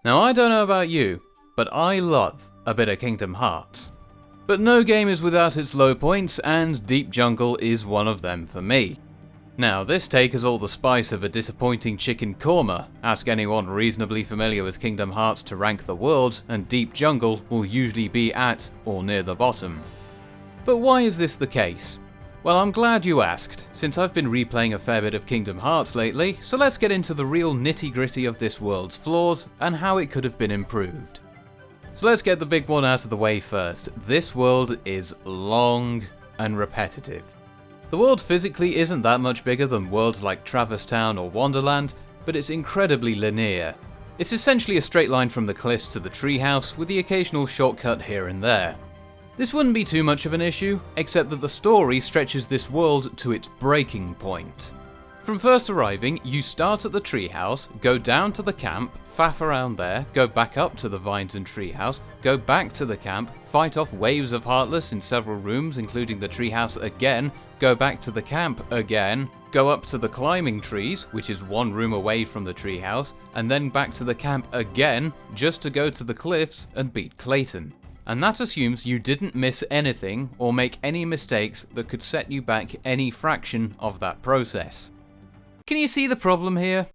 Now I don't know about you, but I love a bit of Kingdom Hearts. But no game is without its low points, and Deep Jungle is one of them for me. Now this take has all the spice of a disappointing chicken korma. Ask anyone reasonably familiar with Kingdom Hearts to rank the worlds, and Deep Jungle will usually be at or near the bottom. But why is this the case? Well, I'm glad you asked, since I've been replaying a fair bit of Kingdom Hearts lately, so let's get into the real nitty-gritty of this world's flaws and how it could have been improved. So let's get the big one out of the way first. This world is long and repetitive. The world physically isn't that much bigger than worlds like Traverse Town or Wonderland, but it's incredibly linear. It's essentially a straight line from the cliffs to the treehouse, with the occasional shortcut here and there. This wouldn't be too much of an issue, except that the story stretches this world to its breaking point. From first arriving, you start at the treehouse, go down to the camp, faff around there, go back up to the vines and treehouse, go back to the camp, fight off waves of Heartless in several rooms including the treehouse again, go back to the camp again, go up to the climbing trees, which is one room away from the treehouse, and then back to the camp again, just to go to the cliffs and beat Clayton. And that assumes you didn't miss anything or make any mistakes that could set you back any fraction of that process. Can you see the problem here?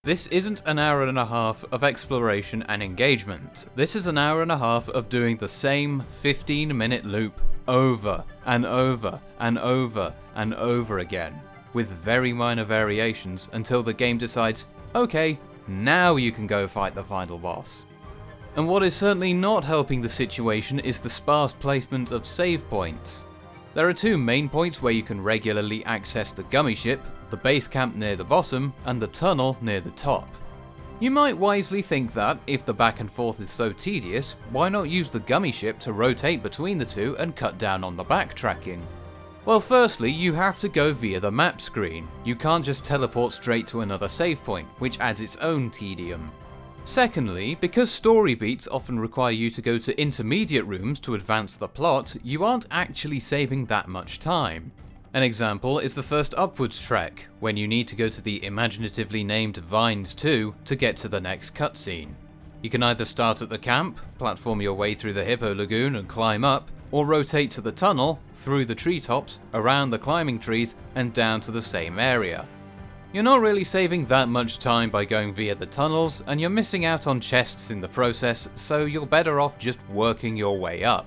This isn't an hour and a half of exploration and engagement. This is an hour and a half of doing the same 15-minute loop over and over and over and over again, with very minor variations until the game decides, okay, now you can go fight the final boss. And what is certainly not helping the situation is the sparse placement of save points. There are two main points where you can regularly access the gummy ship, the base camp near the bottom, and the tunnel near the top. You might wisely think that, if the back and forth is so tedious, why not use the gummy ship to rotate between the two and cut down on the backtracking? Well, firstly, you have to go via the map screen. You can't just teleport straight to another save point, which adds its own tedium. Secondly, because story beats often require you to go to intermediate rooms to advance the plot, you aren't actually saving that much time. An example is the first upwards trek, when you need to go to the imaginatively named Vines 2 to get to the next cutscene. You can either start at the camp, platform your way through the Hippo Lagoon and climb up, or rotate to the tunnel, through the treetops, around the climbing trees, and down to the same area. You're not really saving that much time by going via the tunnels, and you're missing out on chests in the process, so you're better off just working your way up.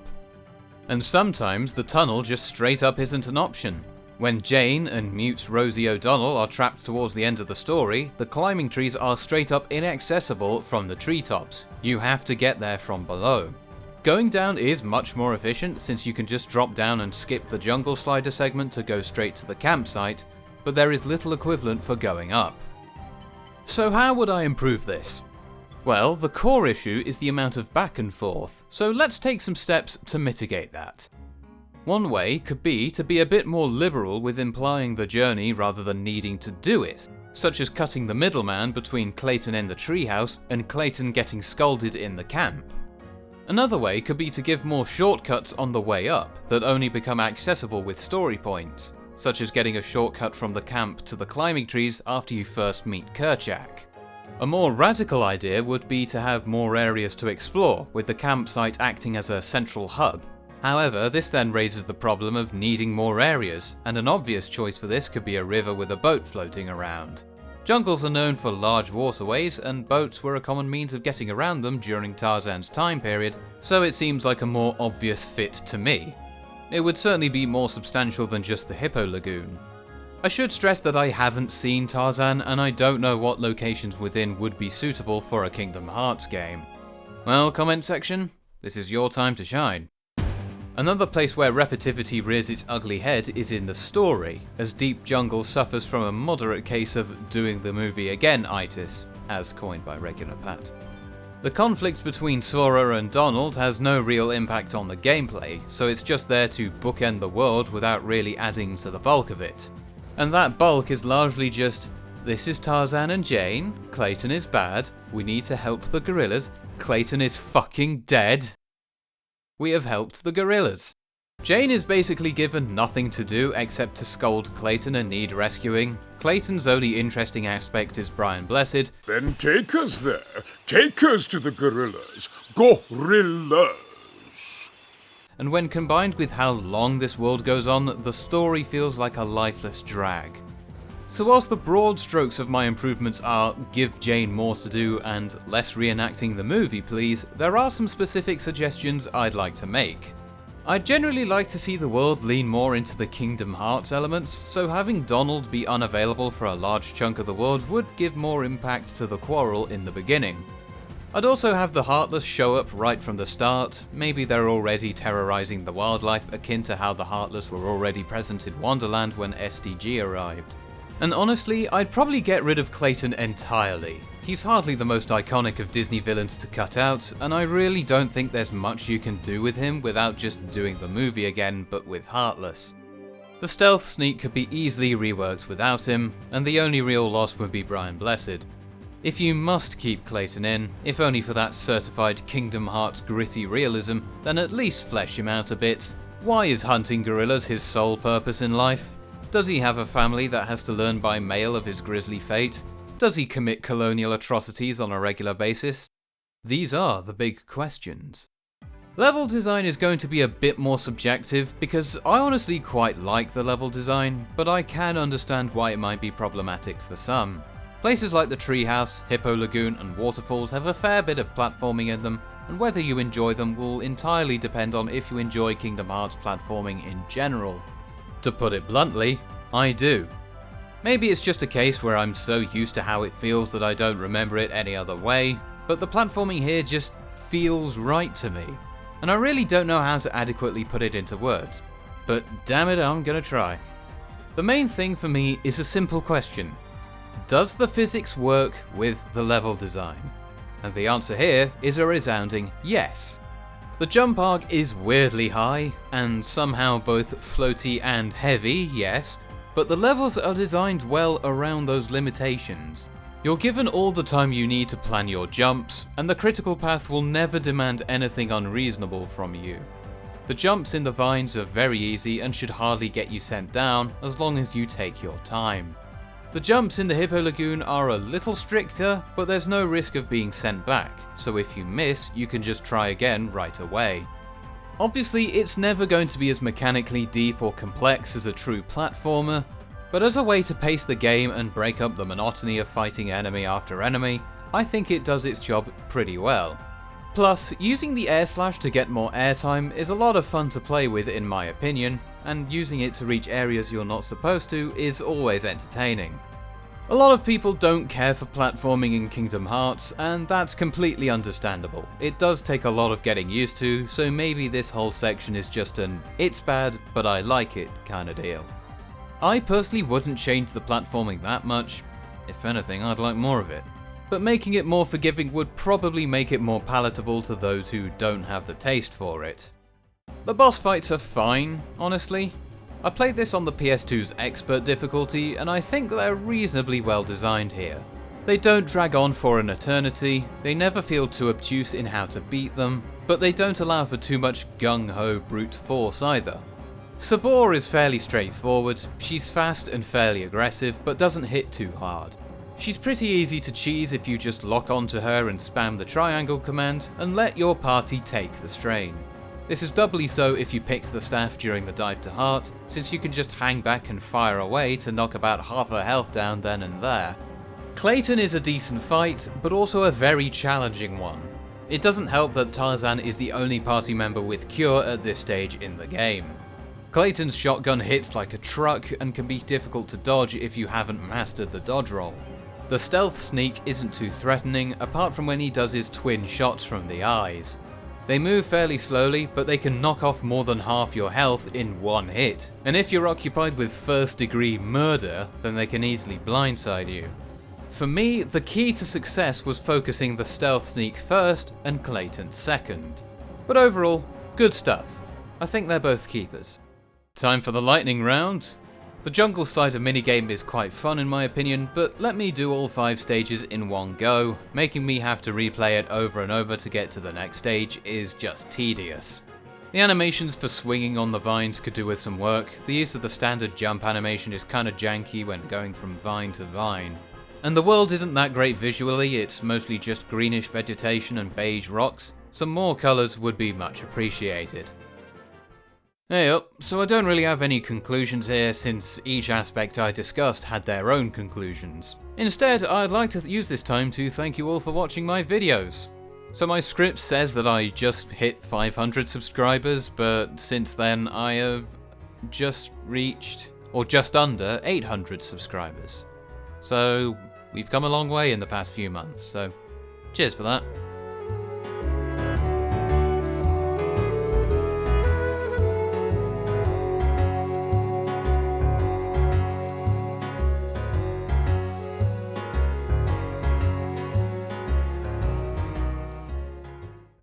And sometimes the tunnel just straight up isn't an option. When Jane and mute Rosie O'Donnell are trapped towards the end of the story, the climbing trees are straight up inaccessible from the treetops. You have to get there from below. Going down is much more efficient since you can just drop down and skip the jungle slider segment to go straight to the campsite, but there is little equivalent for going up. So how would I improve this? Well, the core issue is the amount of back and forth, so let's take some steps to mitigate that. One way could be to be a bit more liberal with implying the journey rather than needing to do it, such as cutting the middleman between Clayton in the treehouse and Clayton getting scolded in the camp. Another way could be to give more shortcuts on the way up that only become accessible with story points, such as getting a shortcut from the camp to the climbing trees after you first meet Kerchak. A more radical idea would be to have more areas to explore, with the campsite acting as a central hub. However, this then raises the problem of needing more areas, and an obvious choice for this could be a river with a boat floating around. Jungles are known for large waterways, and boats were a common means of getting around them during Tarzan's time period, so it seems like a more obvious fit to me. It would certainly be more substantial than just the Hippo Lagoon. I should stress that I haven't seen Tarzan, and I don't know what locations within would be suitable for a Kingdom Hearts game. Well, comment section, this is your time to shine. Another place where repetitivity rears its ugly head is in the story, as Deep Jungle suffers from a moderate case of doing the movie again-itis, as coined by Regular Pat. The conflict between Sora and Donald has no real impact on the gameplay, so it's just there to bookend the world without really adding to the bulk of it. And that bulk is largely just, this is Tarzan and Jane, Clayton is bad, we need to help the gorillas, Clayton is fucking dead. We have helped the gorillas. Jane is basically given nothing to do except to scold Clayton and need rescuing. Clayton's only interesting aspect is Brian Blessed. Then take us there. Take us to the gorillas. Gorillas! And when combined with how long this world goes on, the story feels like a lifeless drag. So whilst the broad strokes of my improvements are give Jane more to do and less reenacting the movie please, there are some specific suggestions I'd like to make. I'd generally like to see the world lean more into the Kingdom Hearts elements, so having Donald be unavailable for a large chunk of the world would give more impact to the quarrel in the beginning. I'd also have the Heartless show up right from the start. Maybe they're already terrorizing the wildlife, akin to how the Heartless were already present in Wonderland when SDG arrived. And honestly, I'd probably get rid of Clayton entirely. He's hardly the most iconic of Disney villains to cut out, and I really don't think there's much you can do with him without just doing the movie again, but with Heartless. The Stealth Sneak could be easily reworked without him, and the only real loss would be Brian Blessed. If you must keep Clayton in, if only for that certified Kingdom Hearts gritty realism, then at least flesh him out a bit. Why is hunting gorillas his sole purpose in life? Does he have a family that has to learn by mail of his grisly fate? Does he commit colonial atrocities on a regular basis? These are the big questions. Level design is going to be a bit more subjective because I honestly quite like the level design, but I can understand why it might be problematic for some. Places like the Treehouse, Hippo Lagoon and Waterfalls have a fair bit of platforming in them, and whether you enjoy them will entirely depend on if you enjoy Kingdom Hearts platforming in general. To put it bluntly, I do. Maybe it's just a case where I'm so used to how it feels that I don't remember it any other way, but the platforming here just feels right to me, and I really don't know how to adequately put it into words, but damn it, I'm gonna try. The main thing for me is a simple question. Does the physics work with the level design? And the answer here is a resounding yes. The jump arc is weirdly high, and somehow both floaty and heavy, yes, but the levels are designed well around those limitations. You're given all the time you need to plan your jumps, and the critical path will never demand anything unreasonable from you. The jumps in the vines are very easy and should hardly get you sent down as long as you take your time. The jumps in the Hippo Lagoon are a little stricter, but there's no risk of being sent back, so if you miss, you can just try again right away. Obviously, it's never going to be as mechanically deep or complex as a true platformer, but as a way to pace the game and break up the monotony of fighting enemy after enemy, I think it does its job pretty well. Plus, using the air slash to get more airtime is a lot of fun to play with in my opinion, and using it to reach areas you're not supposed to is always entertaining. A lot of people don't care for platforming in Kingdom Hearts, and that's completely understandable. It does take a lot of getting used to, so maybe this whole section is just an "it's bad, but I like it" kind of deal. I personally wouldn't change the platforming that much. If anything, I'd like more of it. But making it more forgiving would probably make it more palatable to those who don't have the taste for it. The boss fights are fine, honestly. I played this on the PS2's expert difficulty, and I think they're reasonably well designed here. They don't drag on for an eternity, they never feel too obtuse in how to beat them, but they don't allow for too much gung-ho brute force either. Sabor is fairly straightforward, she's fast and fairly aggressive, but doesn't hit too hard. She's pretty easy to cheese if you just lock onto her and spam the triangle command, and let your party take the strain. This is doubly so if you pick the staff during the dive to heart, since you can just hang back and fire away to knock about half her health down then and there. Clayton is a decent fight, but also a very challenging one. It doesn't help that Tarzan is the only party member with Cure at this stage in the game. Clayton's shotgun hits like a truck and can be difficult to dodge if you haven't mastered the dodge roll. The Stealth Sneak isn't too threatening, apart from when he does his twin shots from the eyes. They move fairly slowly, but they can knock off more than half your health in one hit, and if you're occupied with first-degree murder, then they can easily blindside you. For me, the key to success was focusing the Stealth Sneak first and Clayton second. But overall, good stuff. I think they're both keepers. Time for the lightning round. The Jungle Slider minigame is quite fun in my opinion, but let me do all 5 stages in one go. Making me have to replay it over and over to get to the next stage is just tedious. The animations for swinging on the vines could do with some work. The use of the standard jump animation is kinda janky when going from vine to vine. And the world isn't that great visually, it's mostly just greenish vegetation and beige rocks. Some more colours would be much appreciated. Hey so I don't really have any conclusions here since each aspect I discussed had their own conclusions. Instead, I'd like to use this time to thank you all for watching my videos. So my script says that I just hit 500 subscribers, but since then I have just reached, or just under, 800 subscribers. So we've come a long way in the past few months, so cheers for that.